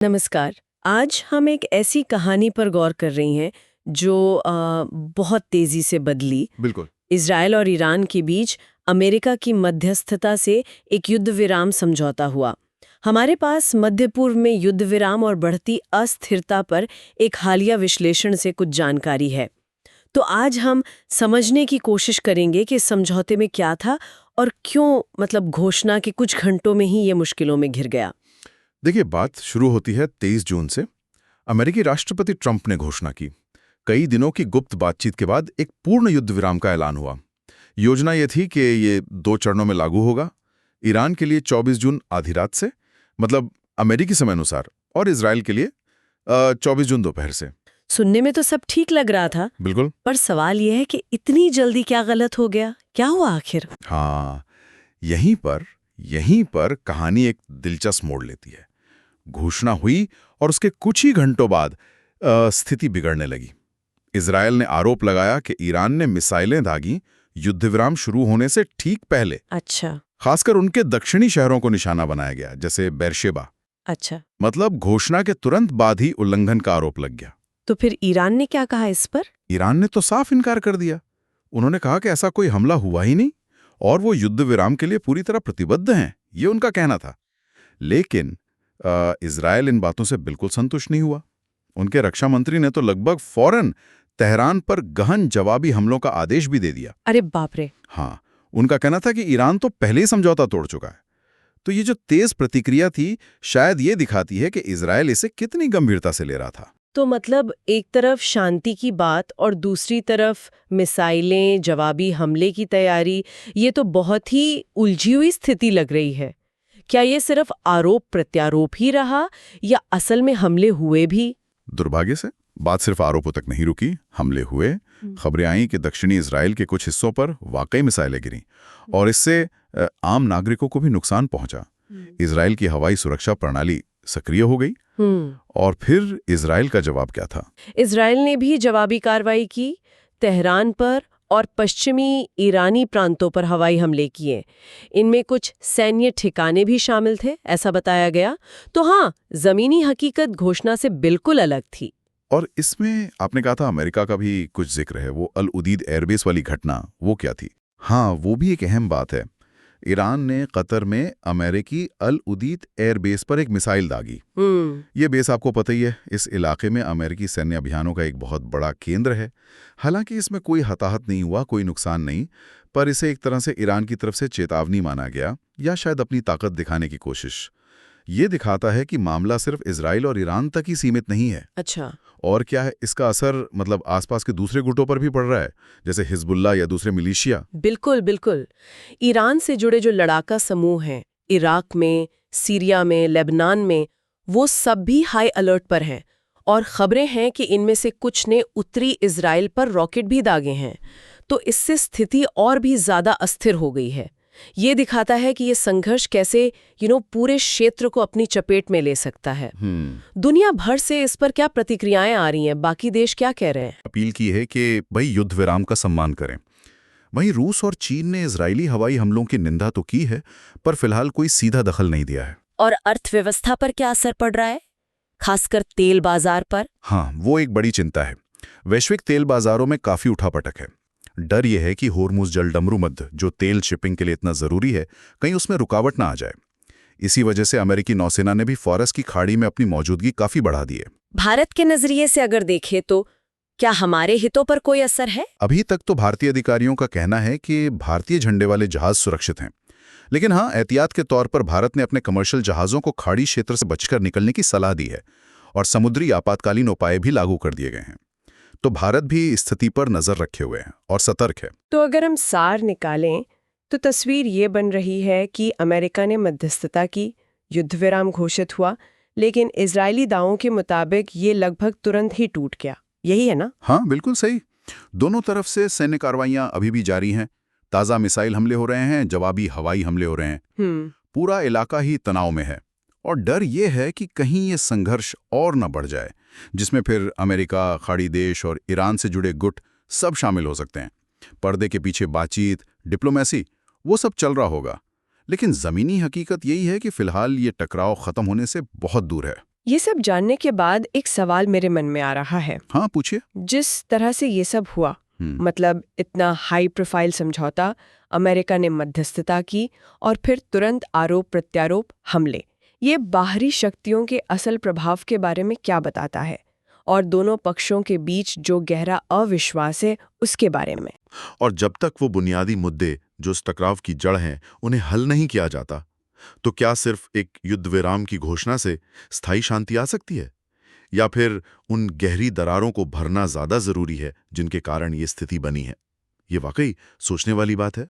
नमस्कार। आज हम एक ऐसी कहानी पर गौर कर रही हैं जो बहुत तेजी से बदली। बिल्कुल। इज़राइल और ईरान के बीच अमेरिका की मध्यस्थता से एक युद्ध विराम समझौता हुआ। हमारे पास मध्य पूर्व में युद्ध विराम और बढ़ती अस्थिरता पर एक हालिया विश्लेषण से कुछ जानकारी है। तो आज हम समझने की कोशिश करेंगे कि इस समझौते में क्या था और क्यों घोषणा के कुछ घंटों में ही ये मुश्किलों में घिर गया। देखिए, बात शुरू होती है 23 जून से। अमेरिकी राष्ट्रपति ट्रंप ने घोषणा की। कई दिनों की गुप्त बातचीत के बाद एक पूर्ण युद्ध विराम का ऐलान हुआ। योजना ये थी कि ये 2 चरणों में लागू होगा। ईरान के लिए 24 जून आधी रात से, मतलब अमेरिकी समय अनुसार, और इजराइल के लिए 24 जून दोपहर से। सुनने में तो सब ठीक लग रहा था। बिल्कुल। पर सवाल यह है कि इतनी जल्दी क्या गलत हो गया? क्या हुआ आखिर? हाँ, यहीं पर कहानी एक दिलचस्प मोड़ लेती है। घोषणा हुई और उसके कुछ ही घंटों बाद स्थिति बिगड़ने लगी। इजरायल ने आरोप लगाया कि ईरान ने मिसाइलें दागी युद्ध विराम शुरू होने से ठीक पहले। अच्छा। खासकर उनके दक्षिणी शहरों को निशाना बनाया गया, जैसे बेरशेबा। अच्छा, मतलब घोषणा के तुरंत बाद ही उल्लंघन का आरोप लग गया। तो फिर ईरान ने क्या कहा इस पर? ईरान ने तो साफ इनकार कर दिया। उन्होंने कहा कि ऐसा कोई हमला हुआ ही नहीं और वो युद्ध विराम के लिए पूरी तरह प्रतिबद्ध हैं, ये उनका कहना था। लेकिन इजरायल इन बातों से बिल्कुल संतुष्ट नहीं हुआ। उनके रक्षा मंत्री ने तो लगभग फौरन तेहरान पर गहन जवाबी हमलों का आदेश भी दे दिया। अरे बाप रे! हाँ, उनका कहना था कि ईरान तो पहले ही समझौता तोड़ चुका है। तो ये जो तेज प्रतिक्रिया थी, शायद ये दिखाती है कि इजरायल इसे कितनी गंभीरता से ले रहा था। तो एक तरफ शांति की बात और दूसरी तरफ मिसाइलें, जवाबी हमले की तैयारी, ये तो बहुत ही उलझी हुई स्थिति लग रही है। क्या ये सिर्फ आरोप प्रत्यारोप ही रहा या असल में हमले हुए भी? दुर्भाग्य से बात सिर्फ आरोपों तक नहीं रुकी। हमले हुए। खबरें आईं कि दक्षिणी इजराइल के कुछ हिस्सों पर वाकई मिसाइलें गिरीं और इससे आम नागरिकों को भी नुकसान पहुंचा। इजराइल की हवाई सुरक्षा प्रणाली सक्रिय हो गई। और फिर इजराइल का जवाब क्या था? इजराइल ने भी जवाबी कार्रवाई की। तेहरान पर और पश्चिमी ईरानी प्रांतों पर हवाई हमले किए। इनमें कुछ सैन्य ठिकाने भी शामिल थे, ऐसा बताया गया। तो हाँ, जमीनी हकीकत घोषणा से बिल्कुल अलग थी। और इसमें आपने कहा था अमेरिका का भी कुछ जिक्र है। वो अल उदीद एयरबेस वाली घटना, वो क्या थी? हाँ, वो भी एक अहम बात है। ईरान ने कतर में अमेरिकी अल उदीद एयरबेस पर एक मिसाइल दागी। ये बेस आपको पता ही है, इस इलाके में अमेरिकी सैन्य अभियानों का एक बहुत बड़ा केंद्र है। हालांकि इसमें कोई हताहत नहीं हुआ, कोई नुकसान नहीं, पर इसे एक तरह से ईरान की तरफ से चेतावनी माना गया, या शायद अपनी ताकत दिखाने की कोशिश। ये दिखाता है कि मामला सिर्फ इजराइल और ईरान तक ही सीमित नहीं है। अच्छा। और क्या है, इसका असर आसपास के दूसरे गुटों पर भी पड़ रहा है, जैसे हिजबुल्ला या दूसरे मिलिशिया। बिल्कुल बिल्कुल। ईरान से जुड़े जो लड़ाका समूह हैं, इराक में, सीरिया में, लेबनान में, वो सब भी हाई अलर्ट पर हैं। और खबरें हैं कि इनमें से कुछ ने उत्तरी इजराइल पर रॉकेट भी दागे हैं। तो इससे स्थिति और भी ज्यादा अस्थिर हो गई है। ये दिखाता है कि ये संघर्ष कैसे पूरे क्षेत्र को अपनी चपेट में ले सकता है। दुनिया भर से इस पर क्या प्रतिक्रियाएं आ रही हैं? बाकी देश क्या कह रहे हैं? अपील की है कि भाई युद्ध विराम का सम्मान करें। वहीं रूस और चीन ने इजरायली हवाई हमलों की निंदा तो की है, पर फिलहाल कोई सीधा दखल नहीं दिया है। और अर्थव्यवस्था पर क्या असर पड़ रहा है, खासकर तेल बाजार पर? हाँ, वो एक बड़ी चिंता है। वैश्विक तेल बाजारों में काफी उठापटक है। डर यह है कि होर्मुज जलडमरू मध्य, जो तेल शिपिंग के लिए इतना जरूरी है, कहीं उसमें रुकावट ना आ जाए। इसी वजह से अमेरिकी नौसेना ने भी फॉरस की खाड़ी में अपनी मौजूदगी काफी बढ़ा दी है। भारत के नजरिए से अगर देखें तो क्या हमारे हितों पर कोई असर है? अभी तक तो भारतीय अधिकारियों का कहना है कि भारतीय झंडे वाले जहाज सुरक्षित हैं। लेकिन हाँ, एहतियात के तौर पर भारत ने अपने कमर्शियल जहाजों को खाड़ी क्षेत्र से बचकर निकलने की सलाह दी है और समुद्री आपातकालीन उपाय भी लागू कर दिए गए हैं। तो भारत भी स्थिति पर नजर रखे हुए है और सतर्क है। तो अगर हम सार निकालें तो तस्वीर ये बन रही है कि अमेरिका ने मध्यस्थता की, युद्ध विराम घोषित हुआ, लेकिन इजरायली दावों के मुताबिक ये लगभग तुरंत ही टूट गया। यही है ना? हाँ, बिल्कुल सही। दोनों तरफ से सैन्य कार्रवाइयां अभी भी जारी हैं। ताज़ा मिसाइल हमले हो रहे हैं, जवाबी हवाई हमले हो रहे हैं। पूरा इलाका ही तनाव में है और डर ये है कि कहीं ये संघर्ष और न बढ़ जाए, जिसमें फिर अमेरिका, खाड़ी देश और ईरान से जुड़े गुट सब शामिल हो सकते हैं। पर्दे के पीछे बातचीत, डिप्लोमेसी, वो सब चल रहा होगा। लेकिन जमीनी हकीकत यही है कि फिलहाल ये टकराव खत्म होने से बहुत दूर है। ये सब जानने के बाद एक सवाल मेरे मन में आ रहा है। हाँ, पूछिए। जिस तरह से ये सब हुआ, मतलब इतना हाई प्रोफाइल समझौता, अमेरिका ने मध्यस्थता की और फिर तुरंत आरोप प्रत्यारोप हमले, ये बाहरी शक्तियों के असल प्रभाव के बारे में क्या बताता है? और दोनों पक्षों के बीच जो गहरा अविश्वास है उसके बारे में। और जब तक वो बुनियादी मुद्दे जो इस टकराव की जड़ हैं उन्हें हल नहीं किया जाता, तो क्या सिर्फ एक युद्ध विराम की घोषणा से स्थायी शांति आ सकती है, या फिर उन गहरी दरारों को भरना ज्यादा जरूरी है जिनके कारण ये स्थिति बनी है? ये वाकई सोचने वाली बात है।